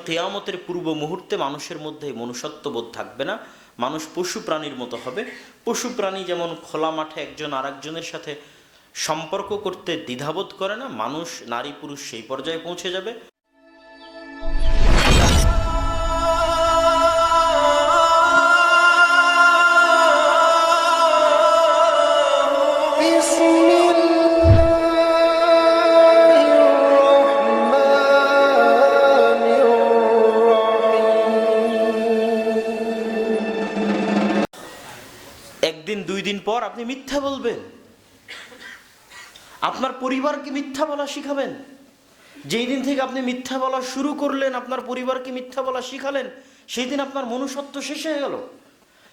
কিয়ামতের পূর্ব মুহূর্তে মানুষের মধ্যে মনুষ্যত্ববোধ থাকবে না, মানুষ পশু প্রাণীর মতো হবে। পশু প্রাণী যেমন খোলা মাঠে একজন আরেকজনের সাথে সম্পর্ক করতে দ্বিধাবোধ করে না, মানুষ নারী পুরুষ সেই পর্যায়ে পৌঁছে যাবে। একদিন দুই দিন পর আপনি মিথ্যা বলবেন, আপনার পরিবারকে মিথ্যা বলা শিখাবেন। যেই দিন থেকে আপনি মিথ্যা বলা শুরু করলেন, আপনার পরিবারকে মিথ্যা বলা শিখালেন, সেই দিন আপনার মনুষ্যত্ব শেষ হয়ে গেল,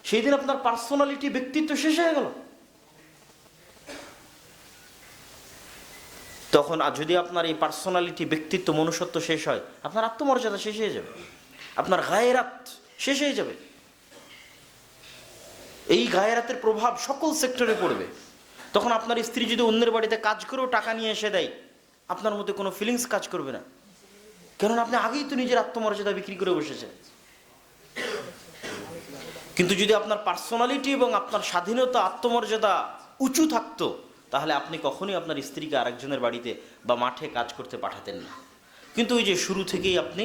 সেই দিন আপনার পার্সোনালিটি, ব্যক্তিত্ব শেষ হয়ে গেল। তখন যদি আপনার এই পার্সোনালিটি, ব্যক্তিত্ব, মনুষ্যত্ব শেষ হয়, আপনার আত্মমর্যাদা শেষ হয়ে যাবে, আপনার গায়রাত শেষ হয়ে যাবে। এই গায়রাতের প্রভাব সকল সেক্টরে পড়বে। তখন আপনার স্ত্রী যদি অন্যের বাড়িতে কাজ করেও টাকা নিয়ে এসে দেয়, আপনার মধ্যে কোনো ফিলিংস কাজ করবে না, কেননা আপনি আগেই তো নিজের আত্মমর্যাদা বিক্রি করে বসেছেন। কিন্তু যদি আপনার পার্সোনালিটি এবং আপনার স্বাধীনতা, আত্মমর্যাদা উঁচু থাকতো, তাহলে আপনি কখনোই আপনার স্ত্রীকে আরেকজনের বাড়িতে বা মাঠে কাজ করতে পাঠাতেন না। কিন্তু ওই যে শুরু থেকেই আপনি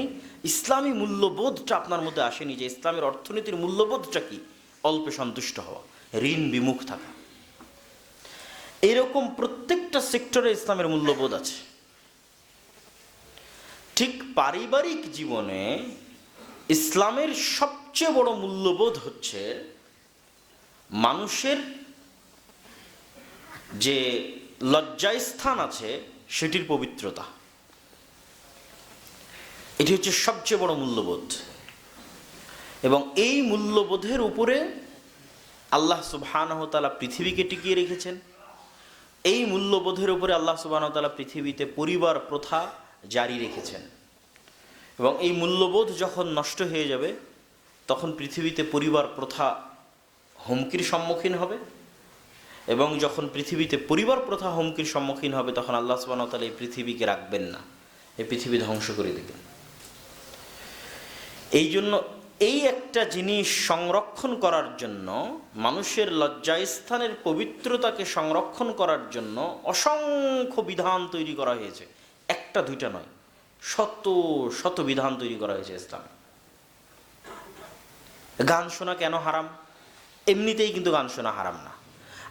ইসলামী মূল্যবোধটা আপনার মধ্যে আসেনি, যে ইসলামের অর্থনীতির মূল্যবোধটা কি, অল্পে সন্তুষ্ট হওয়া, ঋণ বিমুখ থাকা। এরকম প্রত্যেকটা সেক্টরে ইসলামের মূল্যবোধ আছে। ঠিক পারিবারিক জীবনে ইসলামের সবচেয়ে বড় মূল্যবোধ হচ্ছে মানুষের যে লজ্জাস্থান আছে সেটির পবিত্রতা। এটি হচ্ছে সবচেয়ে বড় মূল্যবোধ, এবং এই মূল্যবোধের উপরে আল্লাহ সুবহানাহু ওয়া তাআলা পৃথিবীকে টিকিয়ে রেখেছেন। এই মূল্যবোধের উপরে আল্লাহ সুবহানাহু ওয়া তাআলা পৃথিবীতে পরিবার প্রথা জারি রেখেছেন। এবং এই মূল্যবোধ যখন নষ্ট হয়ে যাবে, তখন পৃথিবীতে পরিবার প্রথা হুমকির সম্মুখীন হবে। এবং যখন পৃথিবীতে পরিবার প্রথা হুমকির সম্মুখীন হবে, তখন আল্লাহ সুবহানাহু ওয়া তাআলা এই পৃথিবীকে রাখবেন না, এই পৃথিবী ধ্বংস করে দেবেন। এই জন্য এই একটা জিনিস সংরক্ষণ করার জন্য, মানুষের লজ্জাস্থানের পবিত্রতাকে সংরক্ষণ করার জন্য অসংখ্য বিধান তৈরি করা হয়েছে। একটা দুইটা নয়, শত শত বিধান তৈরি করা হয়েছে ইসলামে। গান শোনা কেন হারাম? এমনিতেই কিন্তু গান শোনা হারাম না।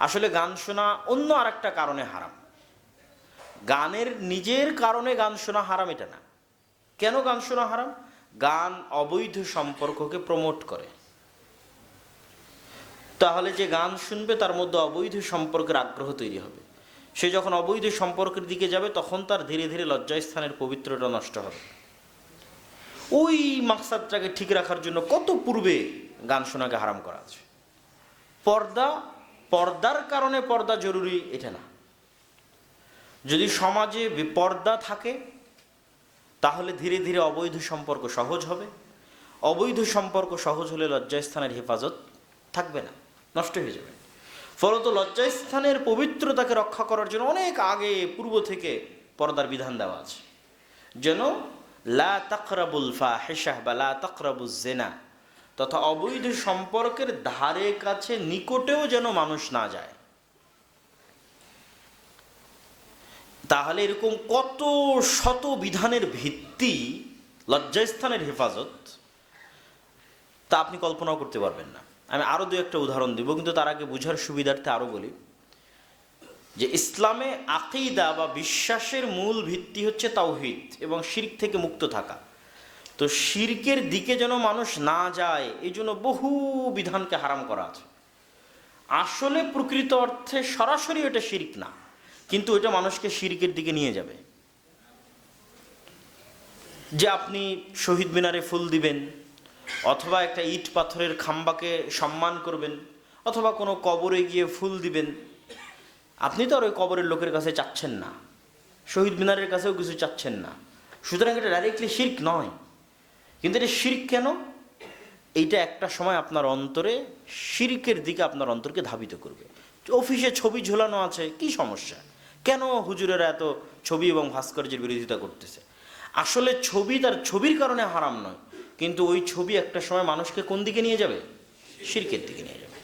আসলে গান শোনা অন্য আর একটা কারণে হারাম। গানের নিজের কারণে গান শোনা হারাম এটা না। কেন গান শোনা হারাম? গান অবৈধ সম্পর্ককে প্রমোট করে। তাহলে যে গান শুনবে তার মধ্যে অবৈধ সম্পর্কের আগ্রহ তৈরি হবে। সে যখন অবৈধ সম্পর্কের দিকে যাবে, তখন তার ধীরে ধীরে লজ্জাস্থানের পবিত্রতা নষ্ট হবে। ওই মাকসাদটাকে ঠিক রাখার জন্য কত পূর্বে গান শোনাকে হারাম করা আছে। পর্দার কারণে পর্দা জরুরি এটা না। যদি সমাজে বেপর্দা থাকে, তাহলে ধীরে ধীরে অবৈধ সম্পর্ক সহজ হবে। অবৈধ সম্পর্ক সহজ হলে লজ্জাস্থানের হেফাজত থাকবে না, নষ্ট হয়ে যাবে। ফলত লজ্জাস্থানের পবিত্রতাকে রক্ষা করার জন্য অনেক আগে পূর্ব থেকে পর্দার বিধান দেওয়া আছে, যেন লা তাকরাবুল ফাহিশাহ বা লা তাকরাবুজ জিনা, তথা অবৈধ সম্পর্কের ধারে কাছে নিকটেও যেন মানুষ না যায়। তাহলে এরকম কত শত বিধানের ভিত্তি লজ্জাস্থানের হেফাজত, তা আপনি কল্পনাও করতে পারবেন না। আমি আরো দু একটা উদাহরণ দিব, কিন্তু তার আগে বুঝার সুবিধার্থে আরো বলি যে ইসলামে আকীদা বা বিশ্বাসের মূল ভিত্তি হচ্ছে তাওহীদ এবং শিরক থেকে মুক্ত থাকা। তো শিরকের দিকে যেন মানুষ না যায়, এই জন্য বহু বিধানকে হারাম করা আছে। আসলে প্রকৃত অর্থে সরাসরি এটা শিরক না, কিন্তু এটা মানুষকে শিরকের দিকে নিয়ে যাবে। যে আপনি শহীদ মিনারে ফুল দিবেন, অথবা একটা ইট পাথরের খাম্বাকে সম্মান করবেন, অথবা কোনো কবরে গিয়ে ফুল দিবেন, আপনি তো আর ওই কবরের লোকের কাছে চাচ্ছেন না, শহীদ মিনারের কাছেও কিছু চাচ্ছেন না। সুতরাং এটা ডাইরেক্টলি শিরক নয়। কিন্তু এটা শিরক কেন? এইটা একটা সময় আপনার অন্তরে শিরকের দিকে আপনার অন্তরকে ধাবিত করবে। অফিসে ছবি ঝোলানো আছে, কি সমস্যা? কেন হুজুরেরা এত ছবি এবং ভাস্কর্যের বিরোধিতা করতেছে? আসলে ছবি তার ছবির কারণে হারাম নয়, কিন্তু ওই ছবি একটা সময় মানুষকে কোন দিকে নিয়ে যাবে? শিরকের দিকে নিয়ে যাবে।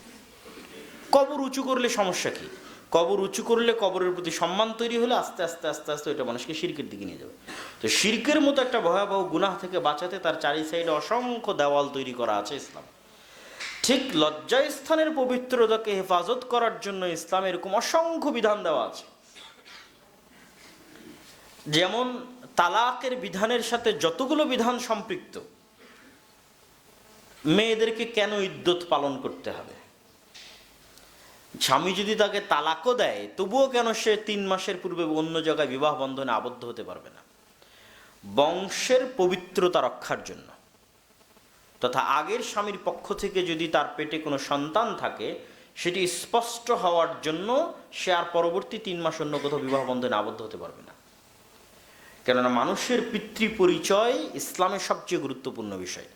কবর উঁচু করলে সমস্যা কি? কবর উঁচু করলে কবরের প্রতি সম্মান তৈরি হলে আস্তে আস্তে আস্তে আস্তে ওইটা মানুষকে শিরকের দিকে নিয়ে যাবে। তো শিরকের মতো একটা ভয়াবহ গুনাহ থেকে বাঁচাতে তার চারি সাইডে অসংখ্য দেওয়াল তৈরি করা আছে ইসলাম। ঠিক লজ্জাস্থানের পবিত্রতাকে হেফাজত করার জন্য ইসলাম এরকম অসংখ্য বিধান দেওয়া আছে। যেমন তালাকের বিধানের সাথে যতগুলো বিধান সম্পৃক্ত, মেয়েদেরকে কেন ইদ্যত পালন করতে হবে? স্বামী যদি তাকে তালাকও দেয় তবুও কেন সে 3 মাসের পূর্বে অন্য জায়গায় বিবাহ বন্ধনে আবদ্ধ হতে পারবে না? বংশের পবিত্রতা রক্ষার জন্য, তথা আগের স্বামীর পক্ষ থেকে যদি তার পেটে কোনো সন্তান থাকে সেটি স্পষ্ট হওয়ার জন্য সে আর পরবর্তী 3 মাস অন্য কোথাও বিবাহ বন্ধনে আবদ্ধ হতে পারবে না। কেননা মানুষের পিতৃ পরিচয় ইসলামের সবচেয়ে গুরুত্বপূর্ণ বিষয়,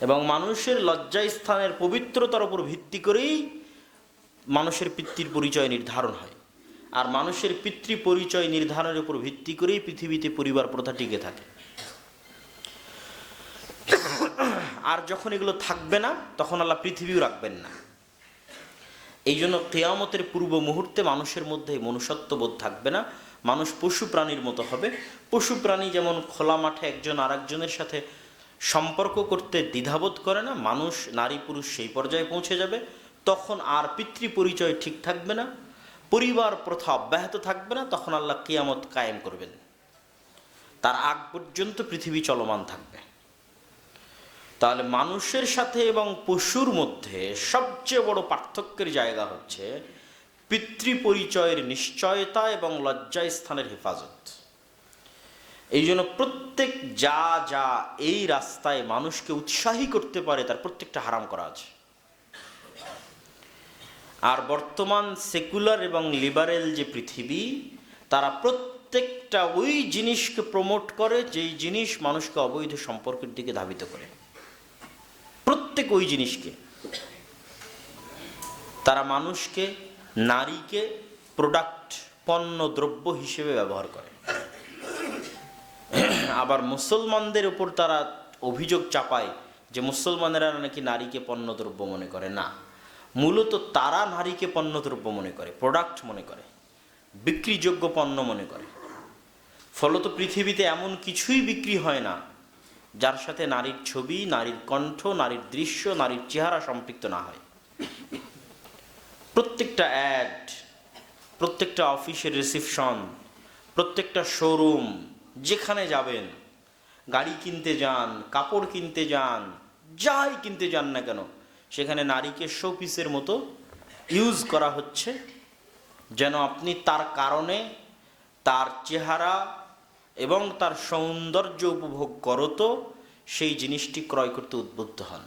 এবং মানুষের লজ্জাস্থানের পবিত্রতার উপর ভিত্তি করেই মানুষের পিতৃর পরিচয় নির্ধারণ হয়। আর মানুষের পিতৃ পরিচয় নির্ধারণের উপর ভিত্তি করেই পৃথিবীতে পরিবার প্রথা টিকে থাকে। আর যখন এগুলো থাকবে না তখন আল্লাহ পৃথিবীও রাখবেন না। এই জন্য কিয়ামতের পূর্ব মুহূর্তে মানুষের মধ্যে মনুষ্যত্ববোধ থাকবে না, মানুষ পশু প্রাণীর মতো হবে। পশু প্রাণী যেমন খোলা মাঠে একজন আরেকজনের সাথে সম্পর্ক করতে দ্বিধাবোধ করে না, মানুষ নারী পুরুষ সেই পর্যায়ে পৌঁছে যাবে। তখন আর পিতৃ পরিচয় ঠিক থাকবে না, পরিবার প্রথা অব্যাহত থাকবে না, তখন আল্লাহ কিয়ামত কায়েম করবেন। তার আগ পর্যন্ত পৃথিবী চলমান থাকবে। তাহলে মানুষের সাথে এবং পশুর মধ্যে সবচেয়ে বড় পার্থক্যের জায়গা হচ্ছে পিতৃ পরিচয়ের নিশ্চয়তা এবং লজ্জাস্থানের হেফাজত। এই জন্য প্রত্যেক যা যা এই রাস্তায় মানুষকে উৎসাহী করতে পারে তার প্রত্যেকটা হারাম করা আছে। আর বর্তমান সেকুলার এবং লিবারেল যে পৃথিবী, তারা প্রত্যেকটা ওই জিনিসকে প্রমোট করে যেই জিনিস মানুষকে অবৈধ সম্পর্কের দিকে ধাবিত করে। প্রত্যেক ওই জিনিসকে তারা মানুষকে, নারীকে প্রোডাক্ট, পণ্য দ্রব্য হিসেবে ব্যবহার করে। আবার মুসলমানদের উপর তারা অভিযোগ চাপায় যে মুসলমানেরা নাকি নারীকে পণ্যদ্রব্য মনে করে। না, মূলত তারা নারীকে পণ্যদ্রব্য মনে করে, প্রোডাক্ট মনে করে, বিক্রিযোগ্য পণ্য মনে করে। ফলত পৃথিবীতে এমন কিছুই বিক্রি হয় না যার সাথে নারীর ছবি, নারীর কণ্ঠ, নারীর দৃশ্য, নারীর চেহারা সম্পৃক্ত না হয়। প্রত্যেকটা অ্যাড, প্রত্যেকটা অফিসের রিসিপশন, প্রত্যেকটা শোরুম, যেখানে যাবেন, গাড়ি কিনতে যান, কাপড় কিনতে যান, যাই কিনতে যান না কেন, সেখানে নারীকে শোপিসের মতো ইউজ করা হচ্ছে, যেন আপনি তার কারণে তার চেহারা এবং তার সৌন্দর্য উপভোগ করতো সেই জিনিসটি ক্রয় করতে উদ্বুদ্ধ হন।